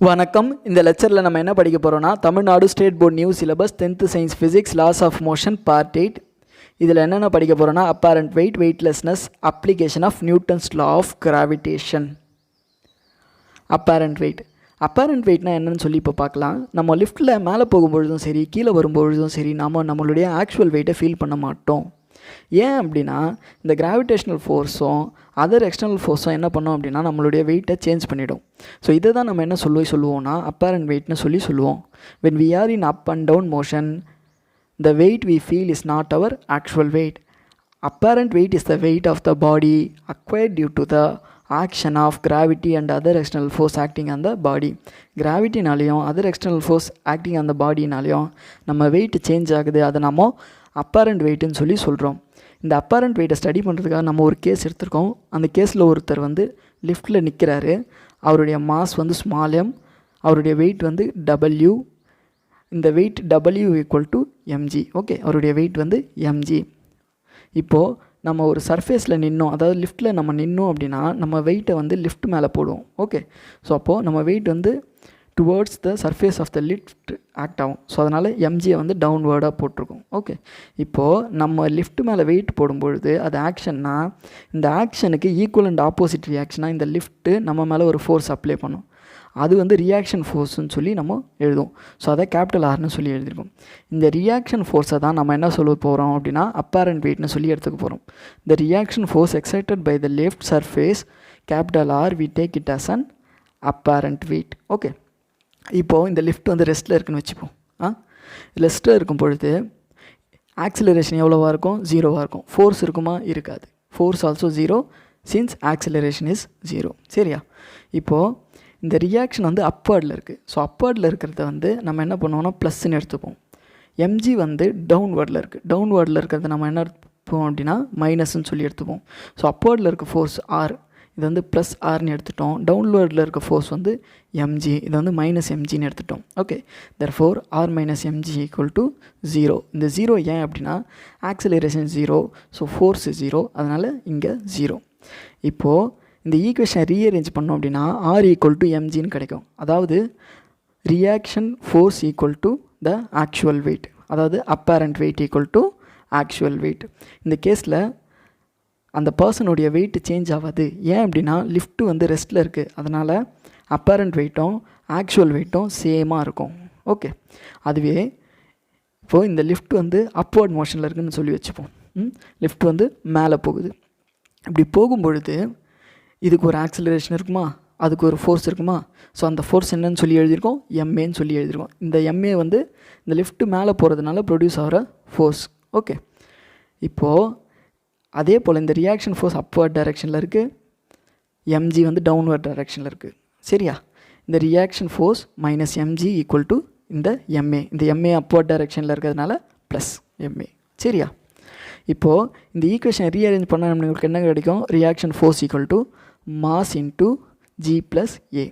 வணக்கம். இந்த லெக்சரில் நம்ம என்ன படிக்க போகிறோம்னா, Tamil Nadu state board new syllabus 10th science physics laws of motion part 8. இதில் என்னென்ன படிக்க போகிறோன்னா, apparent weight, weightlessness, application of Newton's law of gravitation. Apparent வெயிட்னா என்னன்னு சொல்லி இப்போ பார்க்கலாம். நம்ம லிஃப்ட்டில் மேலே போகும்பொழுதும் சரி, கீழே வரும்பொழுதும் சரி, நம்மளுடைய ஆக்சுவல் வெயிட்டை ஃபீல் பண்ண மாட்டோம். ஏன் அப்படின்னா, இந்த கிராவிடேஷனல் ஃபோர்ஸும் அதர் எக்ஸ்டர்னல் ஃபோர்ஸும் என்ன பண்ணோம் அப்படின்னா நம்மளுடைய வெயிட்டை சேஞ்ச் பண்ணிவிடும். ஸோ இதை தான் நம்ம என்ன சொல்லுவோம்னா அப்பேரண்ட் வெயிட்னு சொல்லுவோம். when we are in up and down motion, the weight we feel is not our actual weight. Apparent weight is the weight of the body acquired due to the action of gravity and other external force acting on the body. கிராவிட்டினாலையும் other external force acting on the பாடினாலையும் நம்ம weight change ஆகுது. அதை நம்ம apparent வெயிட்டுன்னு சொல்கிறோம். இந்த apparent வெயிட்டை study பண்ணுறதுக்காக நம்ம ஒரு கேஸ் எடுத்திருக்கோம். அந்த கேஸில் ஒருத்தர் லிஃப்ட்டில் நிற்கிறாரு. அவருடைய மாஸ் ஸ்மால் எம், அவருடைய வெயிட் டபிள்யூ. இந்த wait W equal to MG. Okay, அவருடைய வெயிட் எம்ஜி. இப்போது நம்ம ஒரு சர்ஃபேஸில் நின்னோம், அதாவது லிஃப்ட்டில் நம்ம நின்னோம் அப்படின்னா நம்ம வெயிட்டை லிஃப்ட் மேலே போடுவோம். ஓகே, ஸோ அப்போது நம்ம weight towards the surface of the lift act ஆகும். ஸோ அதனால் எம்ஜியை டவுன்வேர்டாக போட்டிருக்கோம். ஓகே, இப்போது நம்ம லிஃப்ட் மேலே வெயிட் போடும்பொழுது அது ஆக்ஷன்னா, இந்த ஆக்ஷனுக்கு ஈக்குவல் அண்ட் ஆப்போசிட் ரியாக்ஷனாக இந்த லிஃப்ட்டு நம்ம மேலே ஒரு ஃபோர்ஸ் அப்ளை பண்ணும். அது ரியாக்ஷன் ஃபோர்ஸ்ன்னு சொல்லி நம்ம எழுதுவோம். ஸோ அதை கேபிட்டல் ஆர்னு சொல்லி எழுதியிருக்கோம். இந்த ரியாக்ஷன் ஃபோர்ஸை தான் நம்ம என்ன சொல்ல போகிறோம் அப்படின்னா அப்பேரண்ட் வெயிட்னு சொல்லி எடுத்துக்க போகிறோம். The reaction force excited by the left surface capital R, we take it as an apparent weight. Okay, இப்போது இந்த லிஃப்ட் ரெஸ்ட்டில் இருக்குன்னு வச்சுப்போம். ரெஸ்ட்டில் இருக்கும் பொழுது ஆக்சிலரேஷன் எவ்வளோவா இருக்கும்? 0வாக இருக்கும். ஃபோர்ஸ் இருக்குமா? இருக்காது. Force also 0 since acceleration is 0. சரியா? இப்போது இந்த ரியாக்ஷன் அப்வர்டில் இருக்குது. ஸோ அப்வர்டில் இருக்கிறத நம்ம என்ன பண்ணுவோம்னா ப்ளஸ்ன்னு எடுத்துப்போம். எம்ஜி டவுன்வர்டில் இருக்குது. டவுன்வர்டில் இருக்கிறத நம்ம என்ன எடுத்துப்போம் அப்படின்னா மைனஸ்ன்னு சொல்லி எடுத்துப்போம். ஸோ அப்வர்டில் இருக்க ஃபோர்ஸ் ஆர், இது ப்ளஸ் ஆர்னு எடுத்துட்டோம். டவுன்வர்டில் இருக்க ஃபோர்ஸ் எம்ஜி, இது மைனஸ் எம்ஜின்னு எடுத்துட்டோம். Okay, therefore R minus m g equal to 0. இந்த 0 ஏன் அப்படின்னா ஆக்சிலரேஷன் 0, ஸோ ஃபோர்ஸ் 0, அதனால் இங்கே 0. இப்போது இந்த ஈக்குவேஷனை ரீஅரேஞ்ச் பண்ணோம் அப்படின்னா ஆர் ஈக்குவல் டு எம்ஜின்னு கிடைக்கும். அதாவது reaction force equal to the actual weight, அதாவது apparent weight equal to actual weight. இந்த கேஸில் அந்த பர்சனுடைய வெயிட் சேஞ்ச் ஆகாது. ஏன் அப்படின்னா லிஃப்ட்டு ரெஸ்ட்டில் இருக்குது. அதனால் அப்பேரண்ட் வெயிட்டும் ஆக்சுவல் வெயிட்டும் சேமாக இருக்கும். ஓகே, அதுவே இப்போது இந்த லிஃப்ட் அப்வர்ட் மோஷனில் இருக்குதுன்னு சொல்லி வச்சுப்போம். லிஃப்ட் மேலே போகுது. இப்படி போகும்பொழுது இதுக்கு ஒரு ஆக்சிலரேஷன் இருக்குமா, அதுக்கு ஒரு ஃபோர்ஸ் இருக்குமா? ஸோ அந்த ஃபோர்ஸ் என்னன்னு சொல்லி எழுதியிருக்கோம்? எம்ஏன்னு சொல்லி எழுதியிருக்கோம். இந்த எம்ஏ இந்த லிஃப்ட் மேலே போகிறதுனால ப்ரொடியூஸ் ஆகிற ஃபோர்ஸ். ஓகே, இப்போது அதே போல் இந்த ரியாக்ஷன் ஃபோர்ஸ் அப்வர்ட் டைரெக்ஷனில் இருக்குது, எம்ஜி டவுன்வர்ட் டைரெக்ஷனில் இருக்குது. சரியா? இந்த reaction force minus m g equal to இந்த எம்ஏ. இந்த எம்ஏ அப்வர்ட் டைரெக்ஷனில் இருக்கிறதுனால ப்ளஸ் எம்ஏ. சரியா? இப்போது இந்த ஈக்குவேஷன் ரீஅரேஞ்ச் பண்ணால் நம்மளுக்கு என்ன கிடைக்கும்? Reaction force equal to mass into G plus A.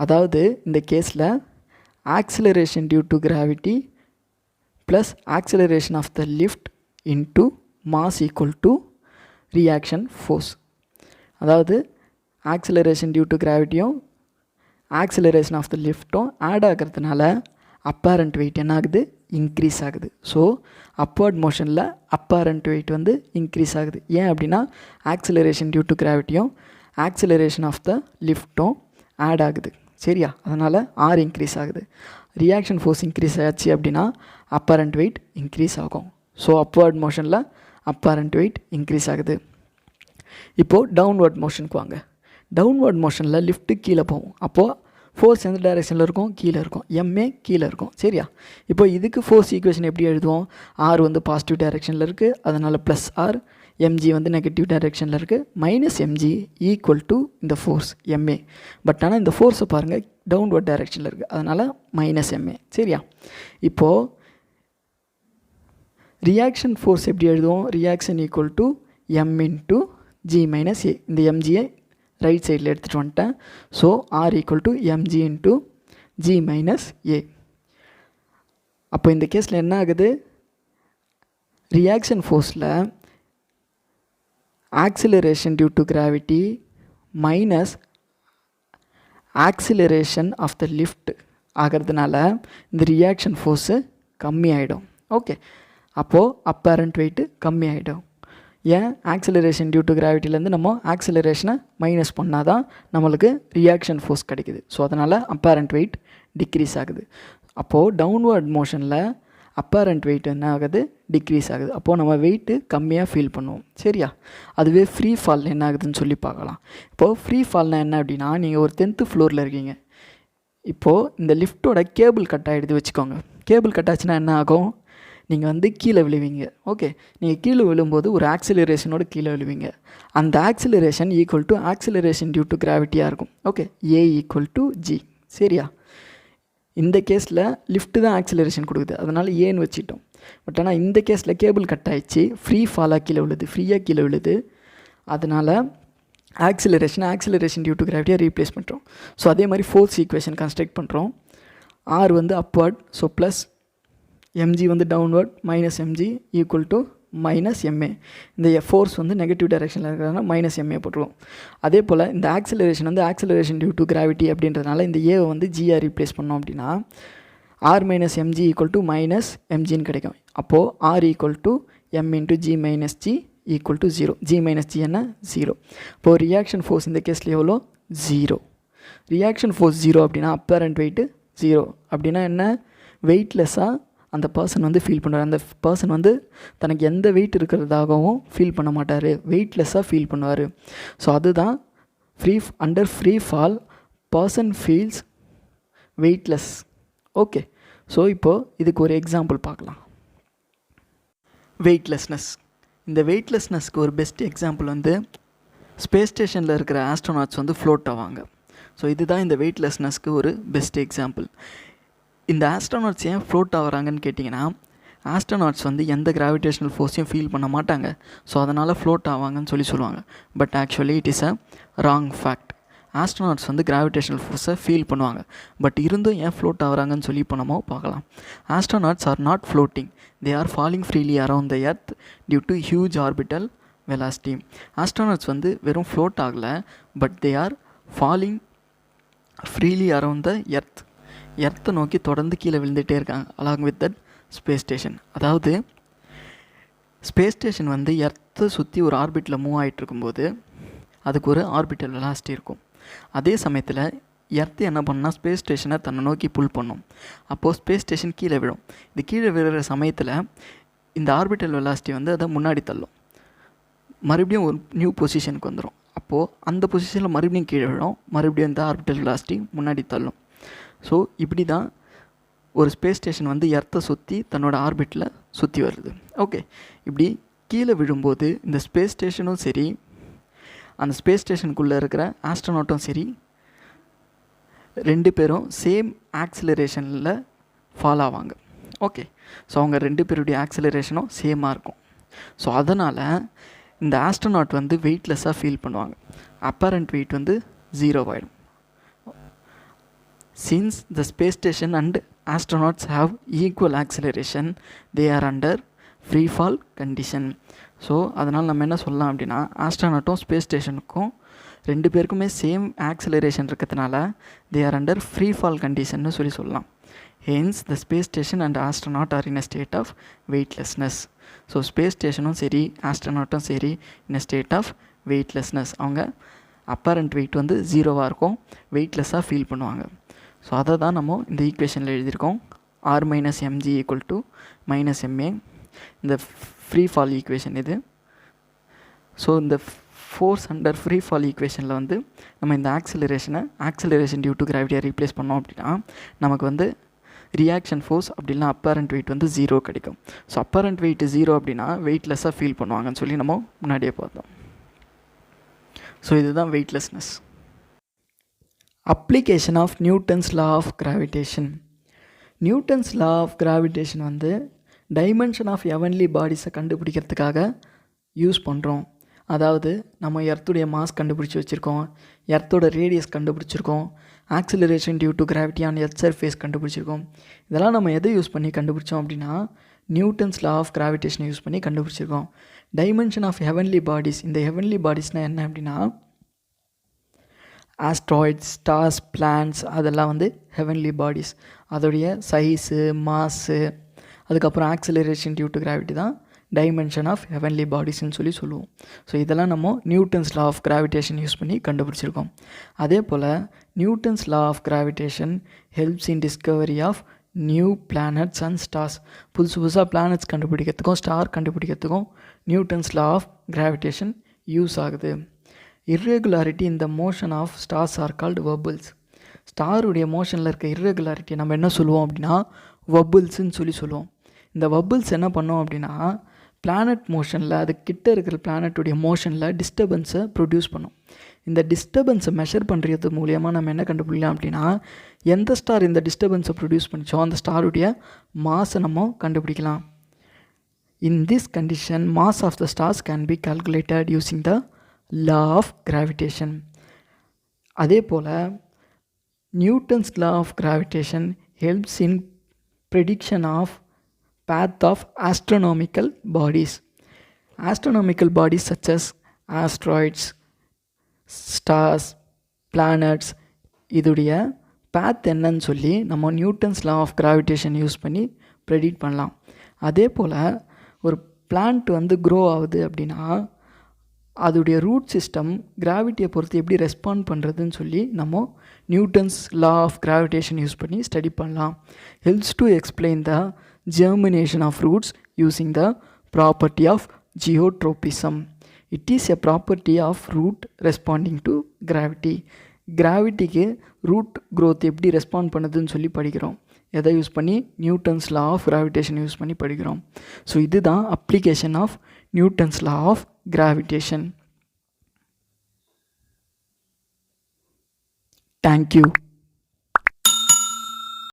அதாவது இந்த கேஸில் acceleration due to gravity plus acceleration of the lift into mass equal to reaction force. அதாவது ஆக்சிலரேஷன் டியூ டு கிராவிட்டியும் ஆக்சிலரேஷன் ஆஃப் த லிஃப்ட்டும் ஆட் ஆகிறதுனால apparent weight என்ன ஆகுது? Increase ஆகுது. ஸோ அப்வர்ட் மோஷனில் அப்பேரண்ட் வெயிட் இன்க்ரீஸ் ஆகுது. ஏன் அப்படின்னா ஆக்சிலரேஷன் டியூ டு கிராவிட்டியும் ஆக்சிலரேஷன் ஆஃப் த லிஃப்ட்டும் ஆட் ஆகுது. சரியா? அதனால் ஆர் இன்க்ரீஸ் ஆகுது. ரியாக்ஷன் ஃபோர்ஸ் இன்க்ரீஸ் ஆச்சு அப்படின்னா அப்பேரண்ட் வெயிட் இன்க்ரீஸ் ஆகும். ஸோ அப்வர்ட் மோஷனில் அப்பேரண்ட் வெயிட் இன்க்ரீஸ் ஆகுது. இப்போது டவுன்வர்ட் மோஷனுக்கு வாங்க. டவுன்வர்ட் மோஷனில் லிஃப்ட்டு கீழே போகும். அப்போது ஃபோர்ஸ் எந்த டைரெக்ஷனில் இருக்கும்? கீழே இருக்கும். எம்ஏ கீழே இருக்கும். சரியா? இப்போ இதுக்கு ஃபோர்ஸ் ஈக்குவேஷன் எப்படி எழுதுவோம்? ஆர் பாசிட்டிவ் டைரெக்ஷனில் இருக்குது, அதனால் ப்ளஸ் ஆர். எம்ஜி நெகட்டிவ் டைரெக்ஷனில் இருக்குது, மைனஸ் எம்ஜி ஈக்குவல் டு இந்த ஃபோர்ஸ் எம்ஏ. பட் ஆனால் இந்த ஃபோர்ஸை பாருங்கள் டவுன்வர்ட் டைரெக்ஷனில் இருக்குது, அதனால் மைனஸ் எம்ஏ. சரியா? இப்போது ரியாக்ஷன் ஃபோர்ஸ் எப்படி எழுதுவோம்? Reaction equal to M into G minus A. இந்த எம்ஜியை ரைட் சைடில் எடுத்துகிட்டு வந்துட்டேன். So R equal to MG into G minus A. அப்போ இந்த கேஸில் என்ன ஆகுது? ரியாக்ஷன் ஃபோர்ஸில் acceleration due to gravity minus acceleration of the lift ஆகிறதுனால இந்த ரியாக்ஷன் ஃபோர்ஸு கம்மி ஆகிடும். ஓகே, அப்போது அப்பேரண்ட் வெயிட்டு கம்மி ஆகிடும். ஏன்? ஆக்சிலரேஷன் டியூ டு கிராவிட்டிலேருந்து நம்ம ஆக்சிலரேஷனை மைனஸ் பண்ணால் தான் நம்மளுக்கு ரியாக்ஷன் ஃபோர்ஸ் கிடைக்குது. ஸோ அதனால் அப்பேரண்ட் வெயிட் டிக்ரீஸ் ஆகுது. அப்போது டவுன்வர்ட் மோஷனில் அப்பேரண்ட் வெயிட் என்ன ஆகுது? டிக்ரீஸ் ஆகுது. அப்போது நம்ம வெயிட்டு கம்மியாக ஃபீல் பண்ணுவோம். சரியா? அதுவே ஃப்ரீ ஃபால் என்ன ஆகுதுன்னு சொல்லி பார்க்கலாம். இப்போது ஃப்ரீ ஃபால்னால் என்ன அப்படின்னா, நீங்கள் ஒரு 10th ஃப்ளோரில் இருக்கீங்க. இப்போது இந்த லிஃப்ட்டோட கேபிள் கட் ஆகிடுது வச்சுக்கோங்க. கேபிள் கட் ஆச்சுன்னா என்ன ஆகும்? நீங்கள் கீழே விழுவீங்க. ஓகே, நீங்கள் கீழே விழும்போது ஒரு ஆக்சிலரேஷனோட கீழே விழுவீங்க. அந்த acceleration equal to acceleration due to கிராவிட்டியாக இருக்கும். Okay, A equal to G. சரியா? இந்த கேஸில் லிஃப்ட்டு தான் ஆக்சிலரேஷன் கொடுக்குது, அதனால் ஏன்னு வச்சுட்டோம். பட் ஆனால் இந்த கேஸில் கேபிள் கட் ஆகிடுச்சு, ஃப்ரீயாக கீழே விழுது. அதனால் ஆக்சிலரேஷன் டியூ டு கிராவிட்டியாக ரீப்ளேஸ் பண்ணுறோம். ஸோ அதே மாதிரி ஃபோர்ஸ் ஈக்குவேஷன் கன்ஸ்ட்ரக்ட் பண்ணுறோம். R upward, so plus mg downward, minus mg equal to minus ma. இந்த ஃபோர்ஸ் நெகட்டிவ் டைரெக்ஷனில் இருக்கிறதுனால மைனஸ் ma போட்டுருவோம். அதே போல் இந்த ஆக்சிலரேஷன் டியூ டு கிராவிட்டி அப்படின்றதுனால இந்த ஏவை ஜிஆர் ரீப்ளேஸ் பண்ணோம் அப்படின்னா r minus mg equal to minus mgன்னு கிடைக்கும். அப்போது r equal to m into g minus g equal to 0. g minus g என்ன? 0. இப்போது ரியாக்ஷன் ஃபோர்ஸ் இந்த கேஸில் எவ்வளோ? 0. ரியாக்ஷன் ஃபோர்ஸ் 0 அப்படின்னா அப்பேரண்ட் வெயிட்டு 0 அப்படின்னா என்ன? வெயிட்லெஸ்ஸாக அந்த பர்சன் ஃபீல் பண்ணுவார். அந்த பர்சன் தனக்கு எந்த வெயிட் இருக்கிறதாகவும் ஃபீல் பண்ண மாட்டார், வெயிட்லெஸ்ஸாக ஃபீல் பண்ணுவார். ஸோ அதுதான் under free fall person feels weightless. Okay, so இப்போது இதுக்கு ஒரு எக்ஸாம்பிள் பார்க்கலாம். வெயிட்லெஸ்னஸ். இந்த வெயிட்லெஸ்னஸ்க்கு ஒரு பெஸ்ட் எக்ஸாம்பிள் ஸ்பேஸ் ஸ்டேஷனில் இருக்கிற ஆஸ்ட்ரோநாட்ஸ் ஃப்ளோட் ஆவாங்க. ஸோ இதுதான் இந்த வெயிட்லெஸ்னஸ்க்கு ஒரு பெஸ்ட் எக்ஸாம்பிள். இந்த ஆஸ்ட்ரோநாட்ஸ் ஏன் ஃப்ளோட் ஆகிறாங்கன்னு கேட்டிங்கன்னா, ஆஸ்ட்ரோநாட்ஸ் எந்த கிராவிடேஷனல் ஃபோர்ஸையும் ஃபீல் பண்ண மாட்டாங்க. ஸோ அதனால் ஃப்ளோட் ஆவாங்கன்னு சொல்லுவாங்க. But actually it is a wrong fact. Astronauts gravitational ஃபோர்ஸை ஃபீல் பண்ணுவாங்க. பட் இருந்தும் ஏன் ஃப்ளோட் ஆகிறாங்கன்னு சொல்லி இப்போ நம்ம பார்க்கலாம். Astronauts are not floating, they are falling freely around the earth due to huge orbital velocity. Astronauts வெறும் ஃப்ளோட் ஆகலை, but they are falling freely around the எர்த்தை நோக்கி தொடர்ந்து கீழே விழுந்துகிட்டே இருக்காங்க along with that space station. அதாவது ஸ்பேஸ் ஸ்டேஷன் எர்த்தை சுற்றி ஒரு ஆர்பிட்டில் மூவ் ஆகிட்டு இருக்கும்போது அதுக்கு ஒரு ஆர்பிட்டல் வெலாசிட்டி இருக்கும். அதே சமயத்தில் எர்த்து என்ன பண்ணால் ஸ்பேஸ் ஸ்டேஷனை தன்னை நோக்கி புல் பண்ணும். அப்போது ஸ்பேஸ் ஸ்டேஷன் கீழே விழும். இது கீழே விழுற சமயத்தில் இந்த ஆர்பிட்டல் வெலாசிட்டி அதை முன்னாடி தள்ளும், மறுபடியும் ஒரு நியூ பொசிஷனுக்கு வந்துடும். அப்போது அந்த பொசிஷனில் மறுபடியும் கீழே விழும், மறுபடியும் இந்த ஆர்பிட்டல் வெலாசிட்டி முன்னாடி தள்ளும். ஸோ இப்படி தான் ஒரு ஸ்பேஸ் ஸ்டேஷன் எர்த்தை சுற்றி தன்னோட ஆர்பிட்டில் சுற்றி வருது. ஓகே, இப்படி கீழே விழும்போது இந்த ஸ்பேஸ் ஸ்டேஷனும் சரி, அந்த ஸ்பேஸ் ஸ்டேஷனுக்குள்ளே இருக்கிற ஆஸ்ட்ரோநாட்டும் சரி, ரெண்டு பேரும் சேம் ஆக்சிலரேஷனில் ஃபால் ஆவாங்க. ஓகே, ஸோ அவங்க ரெண்டு பேருடைய ஆக்சிலரேஷனும் சேமாக இருக்கும். ஸோ அதனால் இந்த ஆஸ்ட்ரோநாட் வெயிட்லெஸ்ஸாக ஃபீல் பண்ணுவாங்க. அப்பேரண்ட் வெயிட் 0 ஆகிடும். Since the space station and astronauts have equal acceleration, they are under free fall condition. So அதனால் நம்ம என்ன சொல்லலாம் அப்படின்னா, ஆஸ்ட்ரோநாட்டும் ஸ்பேஸ் ஸ்டேஷனுக்கும் ரெண்டு பேருக்குமே சேம் ஆக்சிலரேஷன் இருக்கிறதுனால they are under free fall condition சொல்லலாம். Hence the space station and astronaut are in a state of weightlessness. So space ஸ்டேஷனும் சரி ஆஸ்ட்ரோநாட்டும் சரி in a state of weightlessness. அவங்க அப்பேரண்ட் வெயிட் 0 இருக்கும், வெயிட்லெஸ்ஸாக ஃபீல் பண்ணுவாங்க. ஸோ அதை தான் நம்ம இந்த ஈக்குவேஷனில் எழுதியிருக்கோம். r minus mg equal to minus ma. இந்த ஃப்ரீ ஃபால் ஈக்குவேஷன் இது. ஸோ இந்த ஃபோர்ஸ் அண்டர் ஃப்ரீ ஃபால் ஈக்குவேஷனில் நம்ம இந்த ஆக்சிலரேஷன் டியூ டு கிராவிட்டியை ரீப்ளேஸ் பண்ணோம் அப்படின்னா நமக்கு ரியாக்ஷன் ஃபோர்ஸ் அப்படின்னா அப்பேரண்ட் வெயிட் 0 கிடைக்கும். ஸோ அப்பேரண்ட் வெயிட் 0 அப்படின்னா வெயிட்லெஸ்ஸாக ஃபீல் பண்ணுவாங்கன்னு சொல்லி நம்ம முன்னாடியே பார்த்தோம். ஸோ இதுதான் weightlessness. Application of Newton's law of gravitation. Newton's law of gravitation dimension of heavenly பாடிஸை கண்டுபிடிக்கிறதுக்காக யூஸ் பண்ணுறோம். அதாவது நம்ம எர்த்துடைய மாஸ் கண்டுபிடிச்சி வச்சுருக்கோம், எர்த்தோட ரேடியஸ் கண்டுபிடிச்சிருக்கோம், acceleration due to gravity on earth surface கண்டுபிடிச்சிருக்கோம். இதெல்லாம் நம்ம எதை யூஸ் பண்ணி கண்டுபிடிச்சோம் அப்படின்னா நியூட்டன்ஸ் லா ஆஃப் கிராவிடேஷனை யூஸ் பண்ணி கண்டுபிடிச்சிருக்கோம். Dimension of heavenly bodies. இந்த ஹெவன்லி பாடிஸ்னால் என்ன அப்படின்னா ஆஸ்ட்ராய்ட்ஸ், ஸ்டார்ஸ், பிளான்ஸ் அதெல்லாம் வந்து ஹெவன்லி பாடிஸ். அதோடைய சைஸு, மாஸு, அதுக்கப்புறம் ஆக்சிலரேஷன் டியூ டு கிராவிட்டி தான் டைமென்ஷன் ஆஃப் ஹெவன்லி பாடிஸ்ன்னு சொல்லுவோம். ஸோ இதெல்லாம் நம்ம Newton's law of gravitation use பண்ணி கண்டுபிடிச்சிருக்கோம். அதே போல் Newton's law of gravitation helps in discovery of new planets and stars. புதுசாக பிளானட்ஸ் கண்டுபிடிக்கிறதுக்கும் ஸ்டார் கண்டுபிடிக்கிறதுக்கும் Newton's law of gravitation use ஆகுது. இர்ரெகுலாரிட்டி இந்த motion of stars are called wobbles. ஸ்டாருடைய மோஷனில் இருக்க இர்ரெகுலாரிட்டி நம்ம என்ன சொல்லுவோம் அப்படின்னா வபுல்ஸ்ன்னு சொல்லுவோம். இந்த வபுல்ஸ் என்ன பண்ணோம் அப்படின்னா பிளானட் மோஷனில், அது கிட்ட இருக்கிற பிளானட்டுடைய மோஷனில் டிஸ்டர்பன்ஸை ப்ரொடியூஸ் பண்ணும். இந்த டிஸ்டர்பன்ஸை மெஷர் பண்ணுறது மூலியமாக நம்ம என்ன கண்டுபிடிக்கலாம் அப்படின்னா எந்த ஸ்டார் இந்த டிஸ்டர்பன்ஸை ப்ரொடியூஸ் பண்ணிச்சோ அந்த ஸ்டாருடைய மாஸை நம்ம கண்டுபிடிக்கலாம். In this condition mass of the stars can be calculated using the law of gravitation. அதே போல் Newton's law of gravitation helps in prediction of path of astronomical bodies. Astronomical bodies such as asteroids, stars, planets இதுடைய path என்னன்னு சொல்லி நம்ம Newton's law of gravitation use பண்ணி predict பண்ணலாம். அதே போல் ஒரு பிளான்ட் வந்து க்ரோ ஆகுது அப்படின்னா அதோடைய ரூட் சிஸ்டம் கிராவிட்டியை பொறுத்து எப்படி ரெஸ்பாண்ட் பண்ணுறதுன்னு சொல்லி நம்ம Newton's law of gravitation use பண்ணி ஸ்டடி பண்ணலாம். Helps to explain the germination of roots using the property of geotropism. It is a property of root responding to gravity. கிராவிட்டிக்கு ரூட் க்ரோத் எப்படி respond பண்ணுதுன்னு சொல்லி படிக்கிறோம். எதை யூஸ் பண்ணி? Newton's law of gravitation use பண்ணி படிக்கிறோம். ஸோ இதுதான் application of Newton's law of gravitation. Thank you.